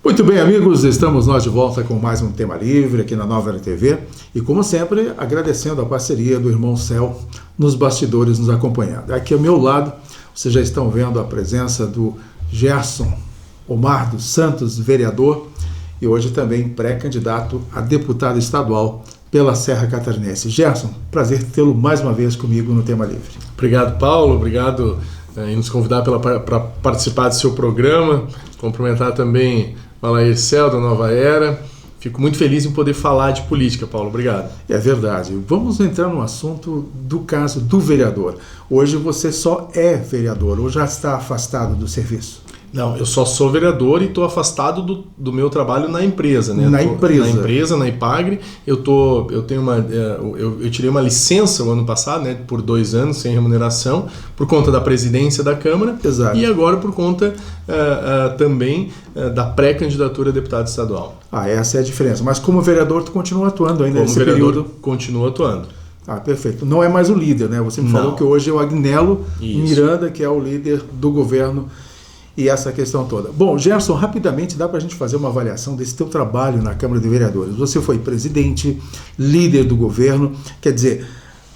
Muito bem, amigos, estamos nós de volta com mais um Tema Livre aqui na Nova Era TV e, como sempre, agradecendo a parceria do irmão Céu nos bastidores nos acompanhando. Aqui ao meu lado, vocês já estão vendo a presença do Gerson Omar dos Santos, vereador, e hoje também pré-candidato a deputado estadual pela Serra Catarinense. Gerson, prazer tê-lo mais uma vez comigo no Tema Livre. Obrigado, Paulo, obrigado em nos convidar para participar do seu programa, cumprimentar também Valair Cel, da Nova Era. Fico muito feliz em poder falar de política, Paulo. Obrigado. É verdade. Vamos entrar no assunto do caso do vereador. Hoje você só é vereador ou já está afastado do serviço? Não, eu só sou vereador e estou afastado do meu trabalho na empresa, né? Na empresa, na Ipagre. Eu tirei uma licença o ano passado, né? Por 2 anos sem remuneração, por conta da presidência da Câmara. Exato. E agora por conta também da pré-candidatura a deputado estadual. Essa é a diferença. Mas como vereador, tu continua atuando ainda nesse período? Como vereador, continuo atuando. Perfeito. Não é mais o líder, né? Você me falou que hoje é o Agnello Miranda, que é o líder do governo e essa questão toda. Bom, Gerson, rapidamente dá para a gente fazer uma avaliação desse teu trabalho na Câmara de Vereadores. Você foi presidente, líder do governo, quer dizer,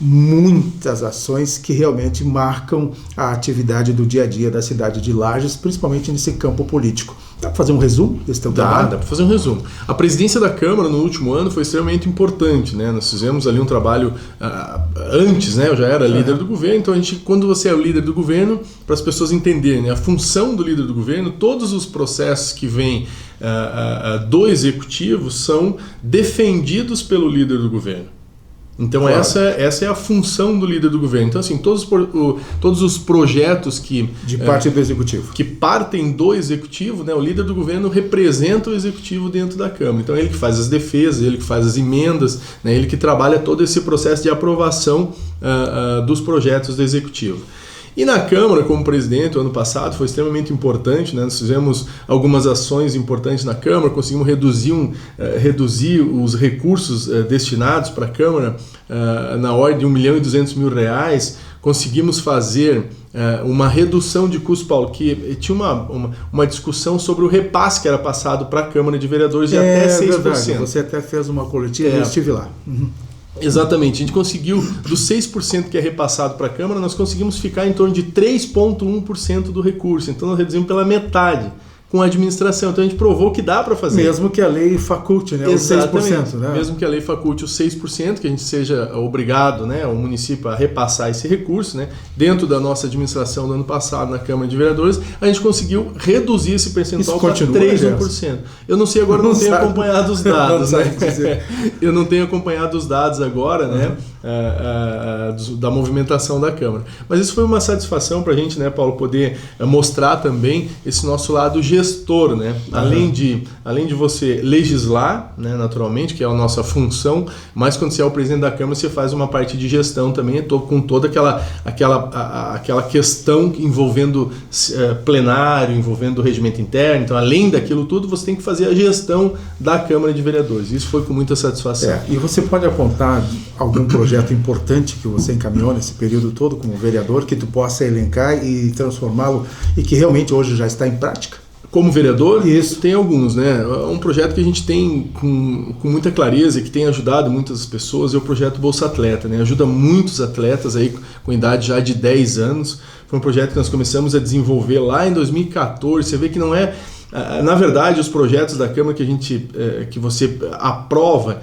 muitas ações que realmente marcam a atividade do dia a dia da cidade de Lages, principalmente nesse campo político. Dá para fazer um resumo desse teu trabalho? Dá para fazer um resumo. A presidência da Câmara no último ano foi extremamente importante, né? Nós fizemos ali um trabalho antes, né? Eu já era líder do governo, então quando você é o líder do governo, para as pessoas entenderem, né? A função do líder do governo, todos os processos que vêm do executivo são defendidos pelo líder do governo. Então claro. essa é a função do líder do governo. Então assim, todos os projetos que parte do executivo, que partem do executivo, né, o líder do governo representa o executivo dentro da Câmara. Então ele que faz as defesas, ele que faz as emendas, né, ele que trabalha todo esse processo de aprovação dos projetos do executivo. E na Câmara, como presidente, o ano passado foi extremamente importante, né? Nós fizemos algumas ações importantes na Câmara, conseguimos reduzir os recursos destinados para a Câmara na ordem de R$1.200.000, conseguimos fazer uma redução de custo, Paulo, que tinha uma discussão sobre o repasse que era passado para a Câmara de Vereadores de até 6%. Verdade. Você até fez uma coletiva e eu estive lá. Uhum. Exatamente, a gente conseguiu, dos 6% que é repassado para a Câmara, nós conseguimos ficar em torno de 3,1% do recurso, então nós reduzimos pela metade com a administração, então a gente provou que dá para fazer. Mesmo que a lei faculte, né, os 6%. Né? Mesmo que a lei faculte os 6%, que a gente seja obrigado, né, o município a repassar esse recurso, né, dentro da nossa administração do ano passado na Câmara de Vereadores, a gente conseguiu reduzir esse percentual para 3,1%. Eu não sei agora, não tenho acompanhado os dados. Eu não tenho acompanhado os dados agora, né, da movimentação da Câmara. Mas isso foi uma satisfação para a gente, né, Paulo, poder mostrar também esse nosso lado gestor, né? Além de você legislar, né, naturalmente, que é a nossa função, mas quando você é o presidente da Câmara, você faz uma parte de gestão também, com toda aquela questão envolvendo plenário, envolvendo o regimento interno. Então, além daquilo tudo, você tem que fazer a gestão da Câmara de Vereadores. Isso foi com muita satisfação. E você pode apontar algum projeto importante que você encaminhou nesse período todo como vereador, que tu possa elencar e transformá-lo e que realmente hoje já está em prática? Como vereador, isso tem alguns, né? Um projeto que a gente tem com muita clareza, que tem ajudado muitas pessoas, é o projeto Bolsa Atleta, né? Ajuda muitos atletas aí com idade já de 10 anos. Foi um projeto que nós começamos a desenvolver lá em 2014. Você vê que não é... Na verdade, os projetos da Câmara que você aprova,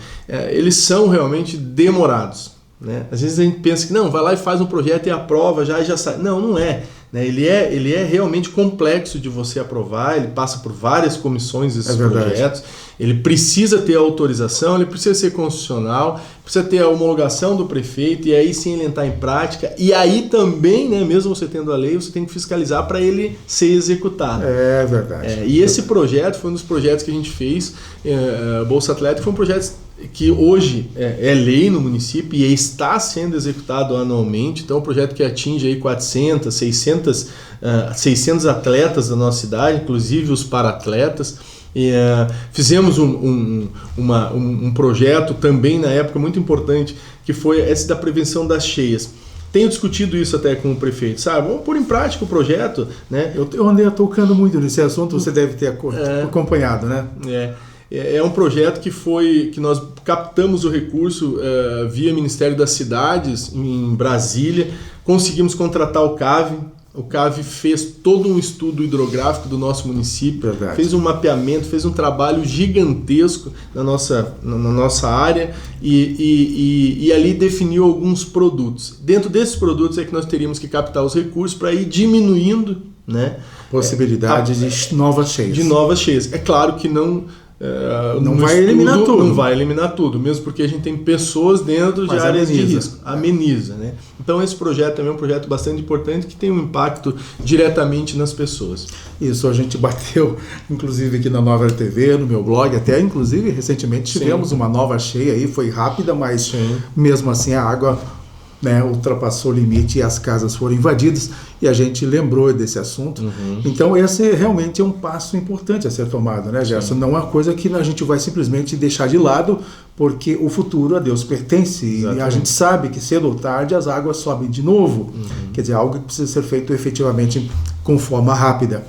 eles são realmente demorados, né? Às vezes a gente pensa que não, vai lá e faz um projeto e aprova já sai. Não é. Ele é realmente complexo de você aprovar, ele passa por várias comissões esses projetos, ele precisa ter autorização, ele precisa ser constitucional, precisa ter a homologação do prefeito e aí sim ele entrar em prática, e aí também, né, mesmo você tendo a lei, você tem que fiscalizar para ele ser executado. É verdade. E esse projeto foi um dos projetos que a gente fez, Bolsa Atleta, foi um projeto que hoje é lei no município e está sendo executado anualmente. Então é um projeto que atinge aí 400, 600 atletas da nossa cidade, inclusive os para-atletas. Fizemos um projeto também na época muito importante, que foi esse da prevenção das cheias. Tenho discutido isso até com o prefeito, sabe? Vamos pôr em prática o projeto, né? Eu andei tocando muito nesse assunto, você deve ter acompanhado, né? É um projeto que nós captamos o recurso via Ministério das Cidades, em Brasília, conseguimos contratar o CAV. O CAV fez todo um estudo hidrográfico do nosso município, fez um mapeamento, fez um trabalho gigantesco na nossa área e ali definiu alguns produtos. Dentro desses produtos é que nós teríamos que captar os recursos para ir diminuindo, né, possibilidade de novas cheias. De novas cheias. É claro que não vai eliminar tudo. Não vai eliminar tudo, mesmo porque a gente tem pessoas dentro de áreas de risco. Ameniza, né? Então esse projeto também é um projeto bastante importante que tem um impacto diretamente nas pessoas. Isso, a gente bateu, inclusive aqui na Nova TV, no meu blog, até inclusive recentemente tivemos uma nova cheia aí, foi rápida, mas mesmo assim a água, né, ultrapassou o limite e as casas foram invadidas e a gente lembrou desse assunto. Então esse realmente é um passo importante a ser tomado, né, Gerson? Não é uma coisa que a gente vai simplesmente deixar de lado, porque o futuro a Deus pertence. Exatamente. E a gente sabe que cedo ou tarde as águas sobem de novo. Quer dizer, algo que precisa ser feito efetivamente com forma rápida.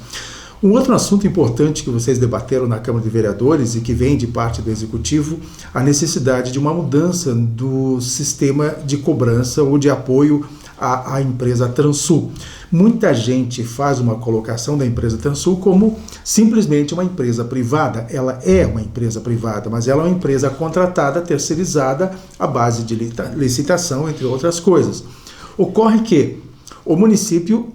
Um outro assunto importante que vocês debateram na Câmara de Vereadores e que vem de parte do Executivo, a necessidade de uma mudança do sistema de cobrança ou de apoio à empresa Transul. Muita gente faz uma colocação da empresa Transul como simplesmente uma empresa privada. Ela é uma empresa privada, mas ela é uma empresa contratada, terceirizada, à base de licitação, entre outras coisas. Ocorre que o município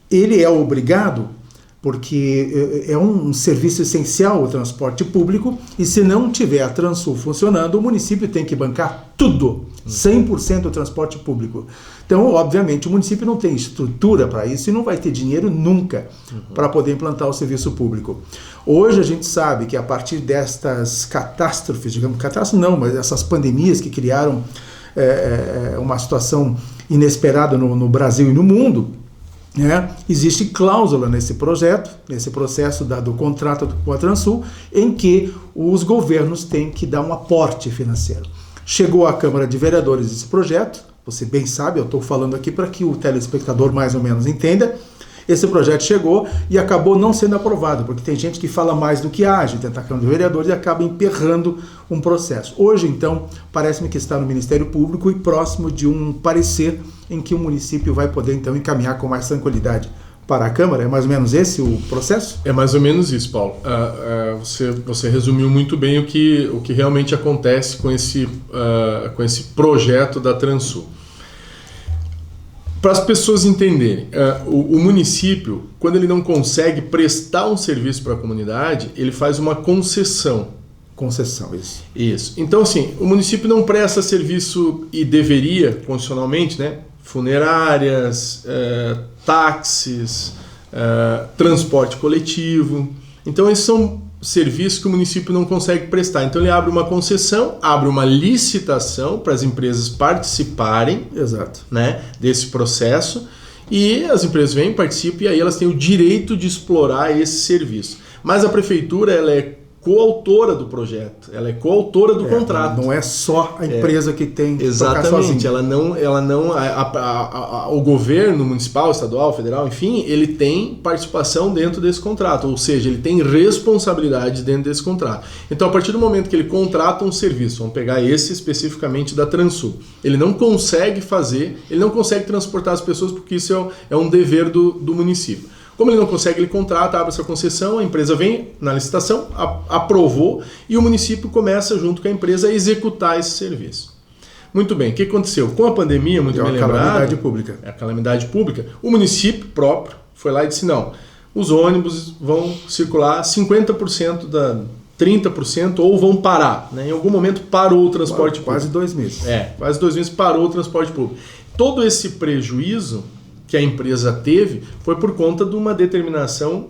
ele é obrigado, porque é um serviço essencial o transporte público, e se não tiver a Transul funcionando, o município tem que bancar tudo, 100% do transporte público. Então, obviamente, o município não tem estrutura para isso e não vai ter dinheiro nunca para poder implantar o serviço público. Hoje a gente sabe que a partir destas catástrofes, mas essas pandemias que criaram uma situação inesperada no Brasil e no mundo, existe cláusula nesse projeto, nesse processo do contrato com a Transul, em que os governos têm que dar um aporte financeiro. Chegou à Câmara de Vereadores esse projeto, você bem sabe, eu estou falando aqui para que o telespectador mais ou menos entenda. Esse projeto chegou e acabou não sendo aprovado, porque tem gente que fala mais do que age dentro da Câmara de Vereadores e acaba emperrando um processo. Hoje, então, parece-me que está no Ministério Público e próximo de um parecer em que o município vai poder, então, encaminhar com mais tranquilidade para a Câmara. É mais ou menos esse o processo? É mais ou menos isso, Paulo. Você resumiu muito bem o que realmente acontece com esse projeto da Transul. Para as pessoas entenderem, o município, quando ele não consegue prestar um serviço para a comunidade, ele faz uma concessão. Concessão, isso. Isso. Então, assim, o município não presta serviço e deveria, constitucionalmente, né? Funerárias, táxis, transporte coletivo. Então, esses são serviços que o município não consegue prestar. Então, ele abre uma concessão, abre uma licitação para as empresas participarem, né, desse processo, e as empresas vêm, participam, e aí elas têm o direito de explorar esse serviço. Mas a prefeitura, ela é coautora do projeto, ela é coautora do contrato. Não é só a empresa que tem que tocar sozinha. O governo municipal, estadual, federal, enfim, ele tem participação dentro desse contrato, ou seja, ele tem responsabilidade dentro desse contrato. Então, a partir do momento que ele contrata um serviço, vamos pegar esse especificamente da Transul, ele não consegue transportar as pessoas, porque isso é um dever do município. Como ele não consegue, ele contrata, abre essa concessão, a empresa vem na licitação, aprovou, e o município começa, junto com a empresa, a executar esse serviço. Muito bem, o que aconteceu? Com a pandemia, muito bem lembrado... calamidade pública. É a calamidade pública. O município próprio foi lá e disse, não, os ônibus vão circular 50% 30% ou vão parar. Né? Em algum momento parou o transporte público. Quase 2 meses. Quase 2 meses parou o transporte público. Todo esse prejuízo que a empresa teve foi por conta de uma determinação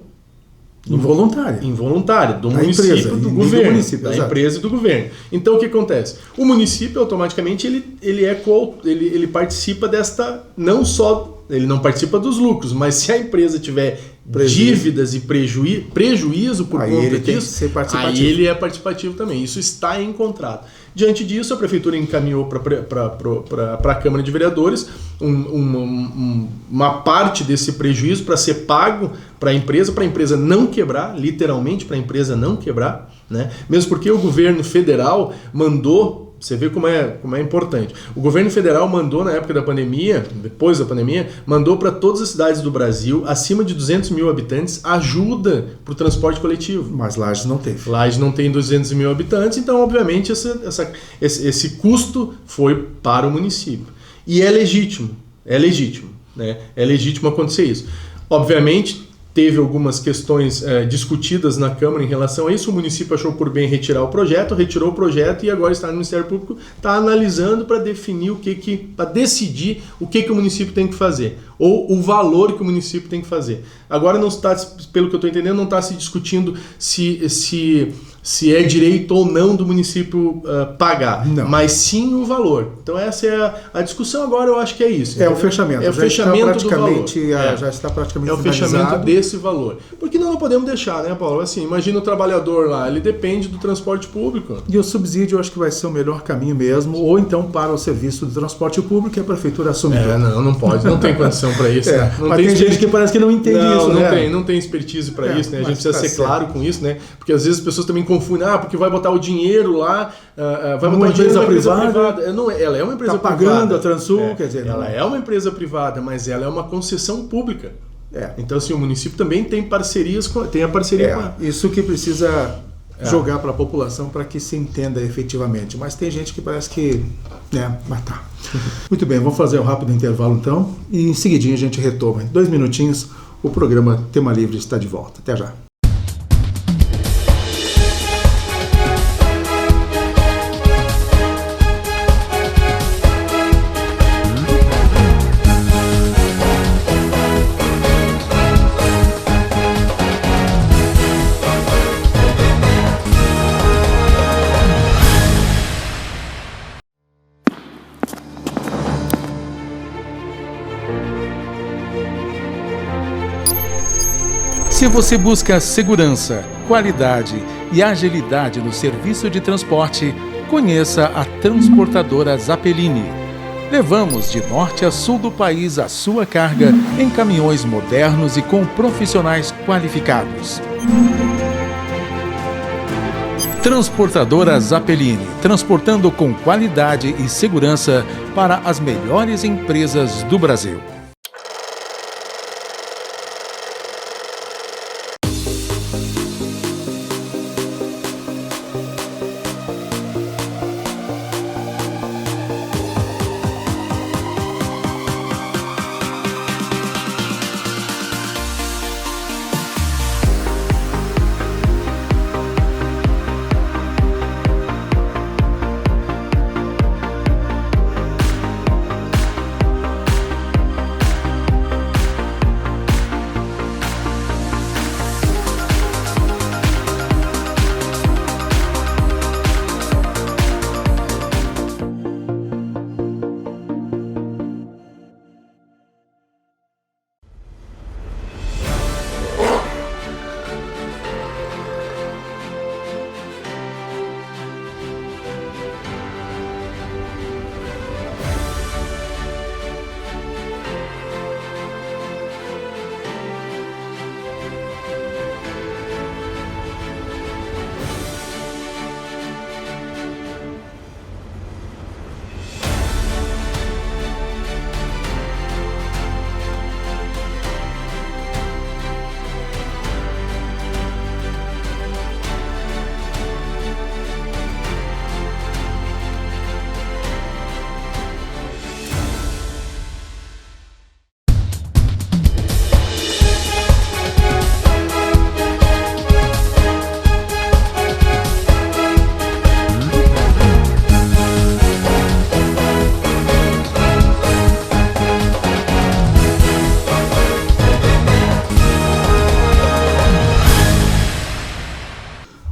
involuntária do município, do governo, da empresa e do governo. Então o que acontece? O município automaticamente ele participa desta, não só, ele não participa dos lucros, mas se a empresa tiver dívidas e prejuízo por conta disso, aí ele é participativo também. Isso está em contrato. Diante disso, a Prefeitura encaminhou para a Câmara de Vereadores uma parte desse prejuízo para ser pago para a empresa não quebrar, literalmente para a empresa não quebrar, né? Mesmo porque o governo federal mandou. Você vê como é importante. O governo federal mandou, na época da pandemia, depois da pandemia, mandou para todas as cidades do Brasil, acima de 200 mil habitantes, ajuda para o transporte coletivo. Mas Lages não teve. Lages não tem 200 mil habitantes, então, obviamente, esse custo foi para o município. E é legítimo, né? É legítimo acontecer isso. Obviamente, teve algumas questões discutidas na Câmara em relação a isso. O município achou por bem retirar o projeto, retirou o projeto e agora está no Ministério Público, está analisando para definir para decidir o que o município tem que fazer, ou o valor que o município tem que fazer. Agora não está, pelo que eu estou entendendo, não está se discutindo se é direito ou não do município pagar, mas sim o valor. Então essa é a discussão agora, eu acho que é isso. É, entendeu? O fechamento. É o fechamento do valor. Já está praticamente é o fechamento desse valor. Porque não podemos deixar, né, Paulo? Assim, imagina o trabalhador lá, ele depende do transporte público. E o subsídio eu acho que vai ser o melhor caminho mesmo, ou então para o serviço de transporte público que a Prefeitura assume. Não pode, não tem condição para isso. Né? Não tem gente que parece que não entende isso, né? Não tem expertise para isso, né? A gente precisa ser claro com isso, né? Porque às vezes as pessoas também confundem, porque vai botar o dinheiro lá, vai botar o dinheiro numa empresa privada. Ela é uma empresa privada. Está pagando a Transul, quer dizer... Ela é uma empresa privada, mas ela é uma concessão pública. Então, assim, o município também tem parcerias tem a parceria com ela. Isso que precisa jogar para a população para que se entenda efetivamente. Mas tem gente que parece que... mas tá. Muito bem, vamos fazer um rápido intervalo então e em seguidinho a gente retoma. Em 2 minutinhos, o programa Tema Livre está de volta. Até já. Se você busca segurança, qualidade e agilidade no serviço de transporte, conheça a transportadora Zappellini. Levamos de norte a sul do país a sua carga em caminhões modernos e com profissionais qualificados. Transportadora Zappellini, transportando com qualidade e segurança para as melhores empresas do Brasil.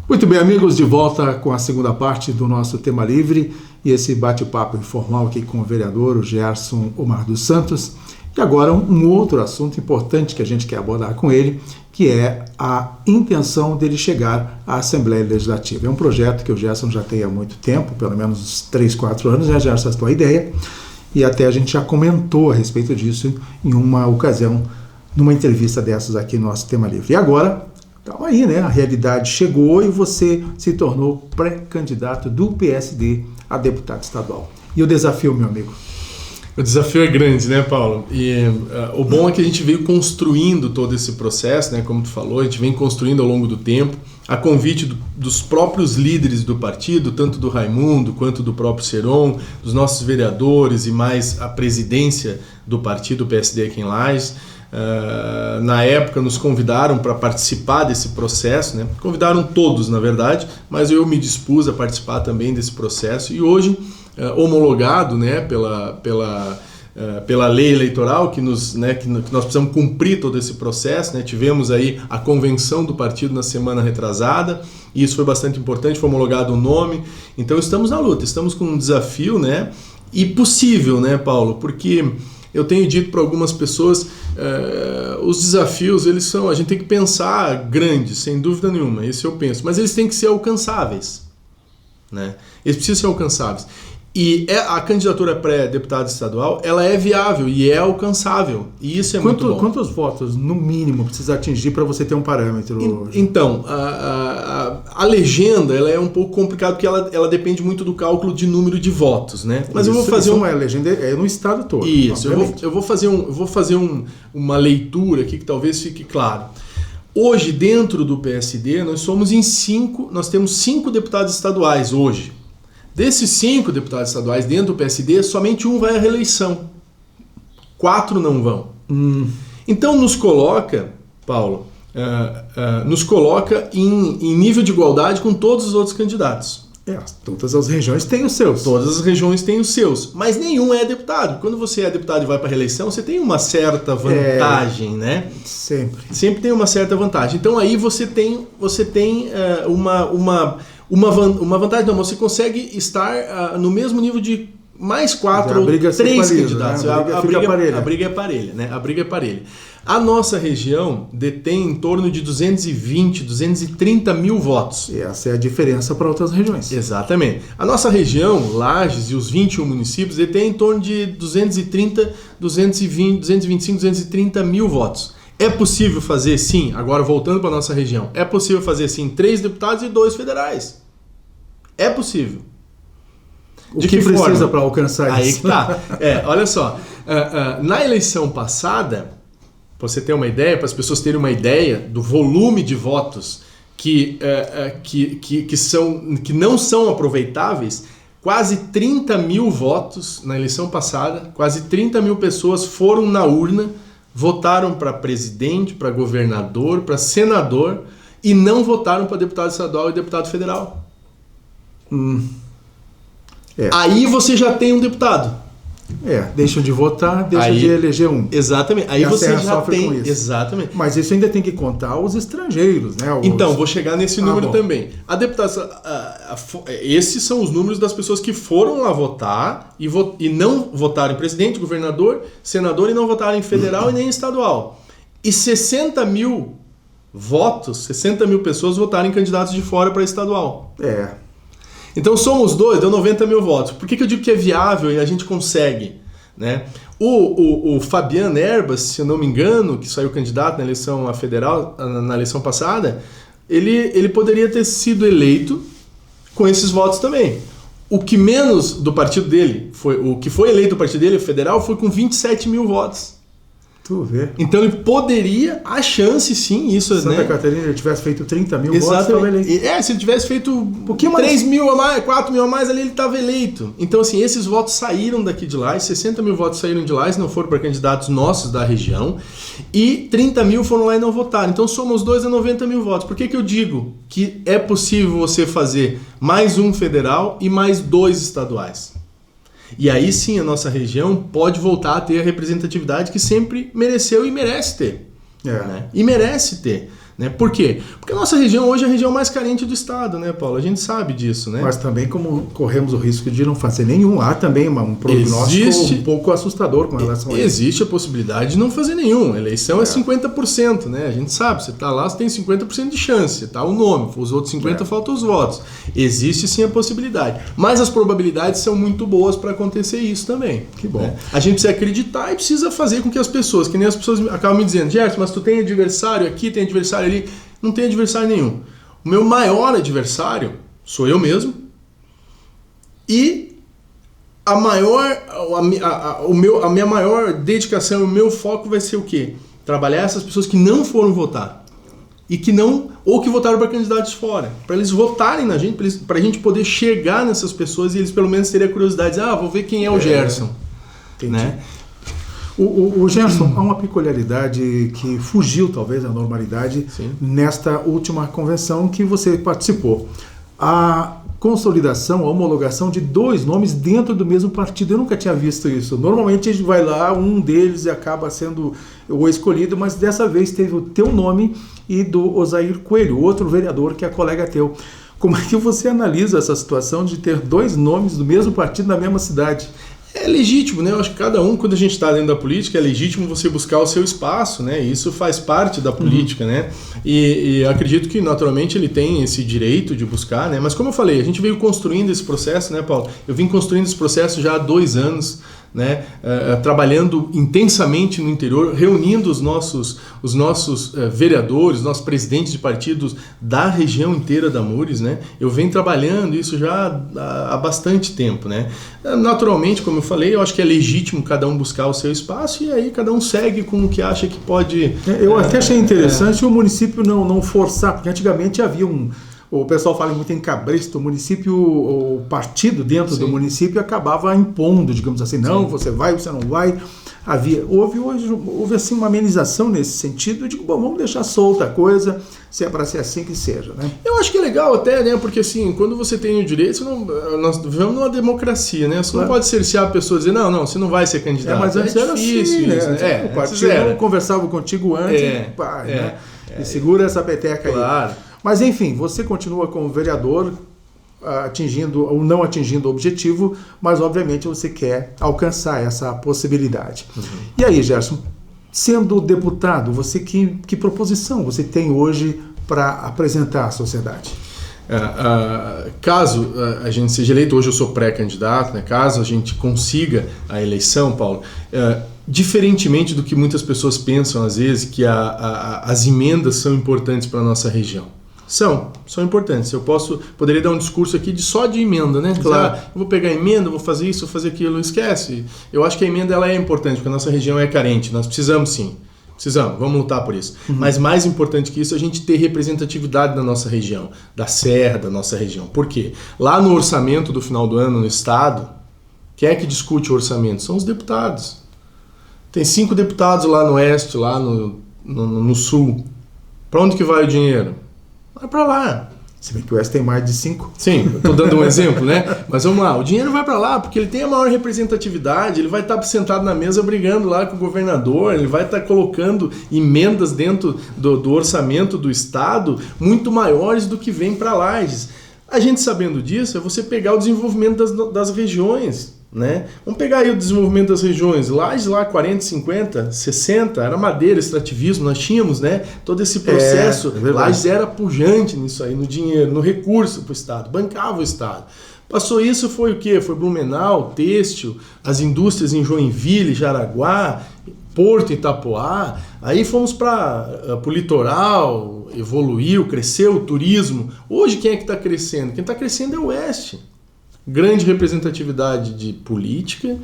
Muito bem, amigos, de volta com a segunda parte do nosso Tema Livre e esse bate-papo informal aqui com o vereador, o Gerson Omar dos Santos. E agora um outro assunto importante que a gente quer abordar com ele, que é a intenção dele chegar à Assembleia Legislativa. É um projeto que o Gerson já tem há muito tempo, pelo menos uns 3, 4 anos, já Gerson, a tua ideia, e até a gente já comentou a respeito disso em uma ocasião, numa entrevista dessas aqui no nosso Tema Livre. E agora, então aí, né? A realidade chegou e você se tornou pré-candidato do PSD a deputado estadual. E o desafio, meu amigo? O desafio é grande, né, Paulo? E o bom é que a gente veio construindo todo esse processo, né? Como tu falou, a gente vem construindo ao longo do tempo, a convite dos próprios líderes do partido, tanto do Raimundo quanto do próprio Seron, dos nossos vereadores e mais a presidência do partido, o PSD aqui em Lages. Na época nos convidaram para participar desse processo, né? Convidaram todos, na verdade, mas eu me dispus a participar também desse processo e hoje, homologado, né, pela lei eleitoral que nós precisamos cumprir todo esse processo, né? Tivemos aí a convenção do partido na semana retrasada e isso foi bastante importante, foi homologado o nome, então estamos na luta, estamos com um desafio, né? E possível, né, Paulo? Porque eu tenho dito para algumas pessoas, os desafios, a gente tem que pensar grandes, sem dúvida nenhuma, isso eu penso, mas eles têm que ser alcançáveis, né? Eles precisam ser alcançáveis. E a candidatura pré-deputado estadual, ela é viável e é alcançável, e isso é muito bom. Quantos votos, no mínimo, precisa atingir para você ter um parâmetro? Então, a legenda ela é um pouco complicada, porque ela depende muito do cálculo de número de votos, né? Mas isso, eu vou fazer a legenda é no estado todo. Isso, eu vou fazer uma leitura aqui que talvez fique claro. Hoje, dentro do PSD, nós temos 5 deputados estaduais hoje. Desses 5 deputados estaduais dentro do PSD, somente um vai à reeleição. 4 não vão. Então nos coloca, Paulo, em nível de igualdade com todos os outros candidatos. Todas as regiões têm os seus. Todas as regiões têm os seus, mas nenhum é deputado. Quando você é deputado e vai para a reeleição, você tem uma certa vantagem, né? Sempre tem uma certa vantagem. Então aí você tem uma vantagem, não, você consegue estar no mesmo nível de mais 4 ou 3 candidatos. Né? A briga é parelha, né? A briga é parelha. A nossa região detém em torno de 220, 230 mil votos. E essa é a diferença para outras regiões. Exatamente. A nossa região, Lages e os 21 municípios, detém em torno de 230, 220, 225, 230 mil votos. É possível fazer, sim, agora voltando para a nossa região, é possível fazer, sim, 3 deputados e 2 federais. É possível. O que precisa para alcançar isso? Aí que tá. Olha só, na eleição passada, para você ter uma ideia, para as pessoas terem uma ideia do volume de votos que não são aproveitáveis, quase 30 mil votos na eleição passada, quase 30 mil pessoas foram na urna, votaram para presidente, para governador, para senador e não votaram para deputado estadual e deputado federal. Aí você já tem um deputado. Deixam de votar, deixam de eleger um. Exatamente. Aí você já tem. Exatamente. Mas isso ainda tem que contar os estrangeiros, né? Então, vou chegar nesse número também. A deputação, esses são os números das pessoas que foram lá votar e não votaram em presidente, governador, senador e não votaram em federal e nem em estadual. E 60 mil votos, 60 mil pessoas votaram em candidatos de fora para estadual. Então somos 2, deu 90 mil votos. Por que eu digo que é viável e a gente consegue? Né? O Fabiano Erbas, se eu não me engano, que saiu candidato na eleição federal, na eleição passada, ele poderia ter sido eleito com esses votos também. O que menos do partido dele, o que foi eleito do partido dele, o federal, foi com 27 mil votos. Tu vê. Então ele poderia, a chance sim, isso, Santa Catarina, ele tivesse feito 30 mil votos, estava eleito. Se ele tivesse feito um pouquinho 3 mil a mais, 4 mil a mais, ali ele estava eleito. Então assim, esses votos saíram daqui de Lages, 60 mil votos saíram de Lages, não foram para candidatos nossos da região, e 30 mil foram lá e não votaram. Então somos 2 a 90 mil votos. Por que eu digo que é possível você fazer mais um federal e mais 2 estaduais? E aí sim a nossa região pode voltar a ter a representatividade que sempre mereceu e merece ter. Né? E merece ter. Né? Por quê? Porque a nossa região hoje é a região mais carente do estado, né, Paulo? A gente sabe disso, né? Mas também como corremos o risco de não fazer nenhum, há também um prognóstico um pouco assustador com relação a isso. Existe a possibilidade de não fazer nenhum. A eleição é 50%, né? A gente sabe, você está lá, você tem 50% de chance, tá o nome, os outros 50% faltam os votos. Existe sim a possibilidade. Mas as probabilidades são muito boas para acontecer isso também. Que bom. Né? A gente precisa acreditar e precisa fazer com que as pessoas, que nem as pessoas acabam me dizendo, Gerson, mas tu tem adversário aqui, tem adversário ali. Não tem adversário nenhum. O meu maior adversário sou eu mesmo e a minha maior dedicação, o meu foco vai ser o quê? Trabalhar essas pessoas que não foram votar e que não, ou que votaram para candidatos fora, para eles votarem na gente, para a gente poder chegar nessas pessoas e eles pelo menos terem a curiosidade de, vou ver quem é o Gerson. Entendi. Né? O Gerson, há uma peculiaridade que fugiu talvez da normalidade nesta última convenção que você participou. A consolidação, a homologação de 2 nomes dentro do mesmo partido. Eu nunca tinha visto isso. Normalmente a gente vai lá, um deles acaba sendo o escolhido, mas dessa vez teve o teu nome e do Osair Coelho, outro vereador que é colega teu. Como é que você analisa essa situação de ter 2 nomes do mesmo partido na mesma cidade? É legítimo, né? Eu acho que cada um, quando a gente está dentro da política, é legítimo você buscar o seu espaço, né? Isso faz parte da política, né? E acredito que, naturalmente, ele tem esse direito de buscar, né? Mas, como eu falei, a gente veio construindo esse processo, né, Paulo? Eu vim construindo esse processo já há 2 anos, né? Trabalhando intensamente no interior, reunindo os nossos vereadores, nossos presidentes de partidos da região inteira da Mures, né? Eu venho trabalhando isso já há bastante tempo, né? Naturalmente, como eu falei, eu acho que é legítimo cada um buscar o seu espaço e aí cada um segue com o que acha que pode... Eu até achei interessante o município não forçar, porque antigamente havia o pessoal fala muito em cabresto, o partido dentro do município acabava impondo, digamos assim, não, você vai, você não vai. Houve assim uma amenização nesse sentido, de vamos deixar solta a coisa, se é para ser assim que seja, né? Eu acho que é legal até, né? Porque assim, quando você tem o direito, nós vivemos numa democracia, né? Você não pode cercear a pessoa e dizer, não, você não vai ser candidato. Mas antes era difícil, né? O partido conversava contigo antes, né? E segura essa peteca aí. Mas enfim, você continua como vereador, atingindo ou não atingindo o objetivo, mas obviamente você quer alcançar essa possibilidade. E aí, Gerson, sendo deputado, você que proposição você tem hoje para apresentar à sociedade? Caso a gente seja eleito, hoje eu sou pré-candidato, né? Caso a gente consiga a eleição, Paulo, diferentemente do que muitas pessoas pensam às vezes, que as emendas são importantes para a nossa região. São importantes. Eu poderia dar um discurso aqui só de emenda, né? Claro. Eu vou pegar a emenda, vou fazer isso, vou fazer aquilo, esquece. Eu acho que a emenda ela é importante, porque a nossa região é carente, nós precisamos sim. Vamos lutar por isso. Mas mais importante que isso, a gente ter representatividade da nossa região, da serra da nossa região. Por quê? Lá no orçamento do final do ano, no estado, quem é que discute o orçamento? São os deputados. Tem 5 deputados lá no oeste, lá no sul. Para onde que vai o dinheiro? Vai para lá. Se bem que o Oeste tem mais de 5. Sim, estou dando um exemplo, né? Mas vamos lá, o dinheiro vai para lá porque ele tem a maior representatividade, ele vai estar sentado na mesa brigando lá com o governador, ele vai estar colocando emendas dentro do orçamento do Estado muito maiores do que vem para Lages. A gente sabendo disso, é você pegar o desenvolvimento das regiões. Né? Vamos pegar aí o desenvolvimento das regiões. Lages lá 40, 50, 60 era madeira, extrativismo, nós tínhamos, né, todo esse processo. Lages era pujante nisso aí, no dinheiro, no recurso para o Estado, bancava o Estado. Passou isso, foi o quê? Foi Blumenau, têxtil, as indústrias em Joinville, Jaraguá, Porto, Itapoá. Aí fomos para o litoral, evoluiu, cresceu o turismo. Hoje quem é que está crescendo? Quem está crescendo é o Oeste. Grande representatividade de política,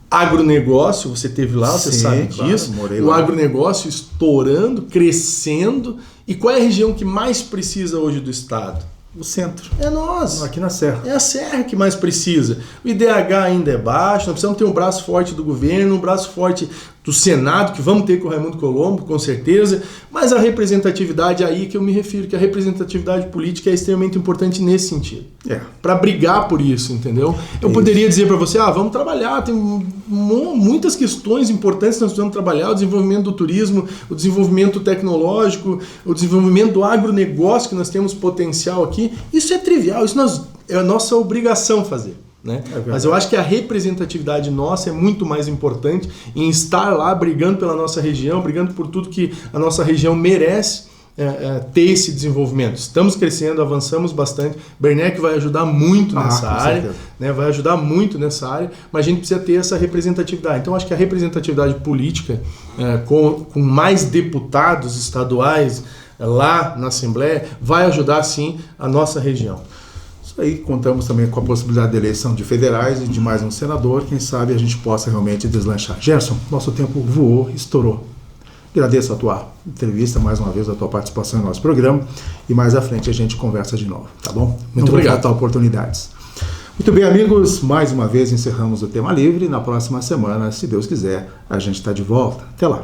agronegócio, você teve lá, você sabe disso, o agronegócio estourando, crescendo. E qual é a região que mais precisa hoje do Estado? O centro. É nós. Aqui na Serra. É a Serra que mais precisa. O IDH ainda é baixo, nós precisamos ter um braço forte do governo, um braço forte do Senado, que vamos ter com o Raimundo Colombo, com certeza, mas a representatividade aí que eu me refiro, que a representatividade política é extremamente importante nesse sentido. Para brigar por isso, entendeu? Eu poderia dizer para você, vamos trabalhar, tem muitas questões importantes que nós precisamos trabalhar, o desenvolvimento do turismo, o desenvolvimento tecnológico, o desenvolvimento do agronegócio, que nós temos potencial aqui. Isso é trivial, isso é a nossa obrigação fazer. Né? Mas eu acho que a representatividade nossa é muito mais importante em estar lá brigando pela nossa região, brigando por tudo que a nossa região merece ter esse desenvolvimento. Estamos crescendo, avançamos bastante. Bernec vai ajudar muito nessa área, né? Vai ajudar muito nessa área, mas a gente precisa ter essa representatividade. Então acho que a representatividade política com mais deputados estaduais lá na Assembleia vai ajudar sim a nossa região. Aí contamos também com a possibilidade de eleição de federais e de mais um senador. Quem sabe a gente possa realmente deslanchar. Gerson, nosso tempo voou, estourou. Agradeço a tua entrevista, mais uma vez, a tua participação no nosso programa. E mais à frente a gente conversa de novo, tá bom? Muito obrigado. Faltar oportunidades. Muito bem, amigos. Mais uma vez encerramos o Tema Livre. Na próxima semana, se Deus quiser, a gente está de volta. Até lá.